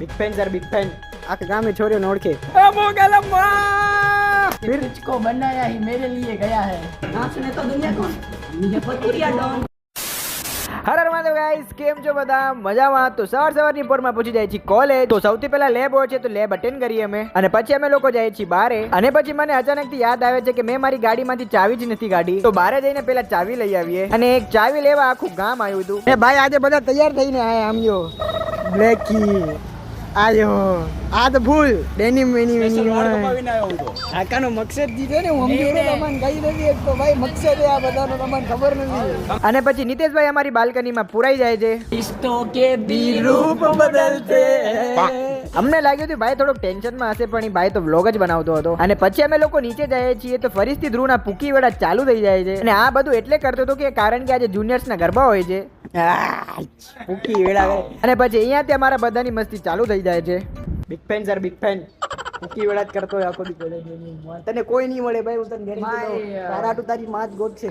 Big fan sir big fan आके गांव में छोरियों ने ओळखे तुझको बनाया ही मेरे लिए गया है नाचने तो दुनिया को मुझे पतुरिया डॉन હર હર મહાદેવ ગાઈસ, કેમ છો બધા? મજામાં? તો સવારની પોરમાં પહોંચી જાય છે કોલેજ. તો સૌથી પહેલા લેબ હોય છે તો લેબ અટેન્ડ કરીએ અમે, અને પછી અમે લોકો જાય છીએ બારે. અને પછી મને અચાનક થી યાદ આવે છે કે મેં મારી ગાડીમાંથી ચાવી જ નથી કાઢી. તો બારે જઈને પેલા ચાવી લઈ આવીએ, અને એક ચાવી લેવા આખું ગામ આવ્યું હતું. એ ભાઈ આજે બધા તૈયાર થઈને આયા. આમ જો બ્લેકી આયો, આ તો ફૂલ ડેનિમ વેની આકાનો મકસદ દીધો ને હું અમને તમને ગઈ નથી એક તો ભાઈ મકસદ આ બધાનો તમને ખબર નથી. અને પછી નીતેશભાઈ અમારી બાલ્કનીમાં પુરાઈ જાય છે. इस्तो के भी रूप બદલતે અમને લાગ્યું હતું ભાઈ થોડોક ટેન્શનમાં હશે, પણ એ ભાઈ તો વ્લોગ જ બનાવતો હતો. અને પછી અમે લોકો નીચે જઈએ છીએ તો ફરીથી ધ્રુવના પૂકી વેળા ચાલુ થઈ જાય છે. અને આ બધું એટલે કરતો હતો કે કારણ કે આજે જુનિયર્સના ગરબા હોય છે. પૂકી વેળા અને પછી અહીંયાથી અમારા બધાની મસ્તી ચાલુ થઈ જાય છે. Big fan sir big fan પૂકી વેળા જ કરતો હોય આખો દી કોલેજ. તને કોઈ નહીં મળે ભાઈ, હું તને ગેરંટી દઉં. તારા તો તારી માં જ ગોત છે.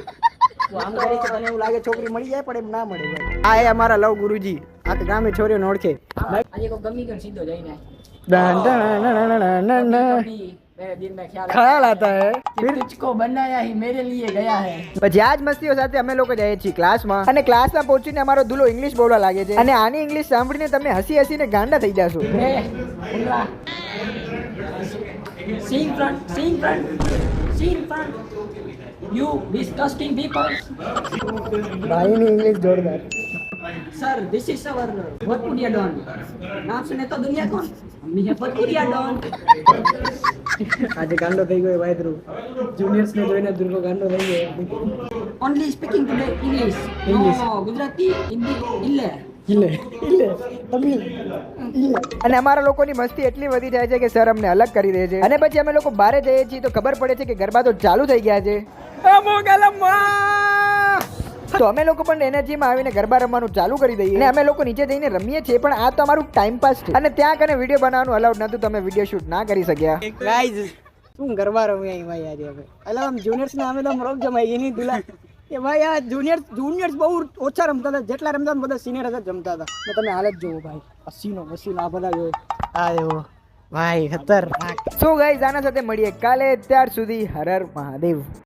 આમ કરે છે તને એવું લાગે છોકરી મળી જાય, પણ એમ ના મળે ભાઈ. આ એ અમારા લવ ગુરુજી આખા ગામે છોરીઓને ઓળખે. આજે को गमी कर सीधो जाइने दिन में ખ્યાલ આતા હે. तुझको बनाया ही मेरे लिए गया है પછી આ જ મસ્તીઓ સાથે અમે લોકો જઈએ છીએ ક્લાસમાં. અને ક્લાસમાં પહોંચીને અમારો દુલો ઇંગ્લિશ બોલવા લાગે છે. અને આની ઇંગ્લિશ સાંભળીને તમે હસી હસીને ગાંડા થઈ જશો. Sing front you disgusting people ભાઈની ઇંગ્લિશ જોરદાર. sir this is our Paturia don નામ સુને તો દુનિયા કોણ મુझे Paturia don આજે ગાંડો થઈ ગયો ભાઈ ધ્રુવ. જુનિયર્સ ને જોઈને ધ્રુવ ગાંડો થઈ ગયો. only speaking today English no Gujarati Hindi ille અને અમારા લોકોની મસ્તી એટલી વધી જાય છે કે સર અમને અલગ કરી દે છે. અને પછી અમે લોકો બહાર જઈએ છીએ તો ખબર પડે છે કે ગરબા તો ચાલુ થઈ ગયા છે. તો અમે લોકો પણ એનર્જીમાં આવીને ગરબા રમવાનું ચાલુ કરી દઈએ. અને અમે લોકો નીચે જઈને રમીએ છીએ, પણ આ તો અમારું ટાઈમ પાસ છે. અને ત્યાં કને વિડીયો બનાવવાનું અલાઉડ નતું, તમે વિડીયો શૂટ ના કરી શક્યા. ગાઈઝ શું ગરબા રમ્યા અહીં ભાઈ આજે હવે. એટલે આમ જુનિયર્સ ને અમે તો રોક જમાઈ એની દુલા કે ભાઈ આ જુનિયર્સ બહુ ઓછા રમતા હતા. જેટલા રમતા બધા સિનિયર જ જમતા હતા. ને તમે હાલત જોવો ભાઈ, પસીનો આ બધા જોવો. આ એવો ભાઈ ખતરનાક. સો ગાઈઝ આના સાથે મળીએ કાલે. ત્યાર સુધી હર હર મહાદેવ.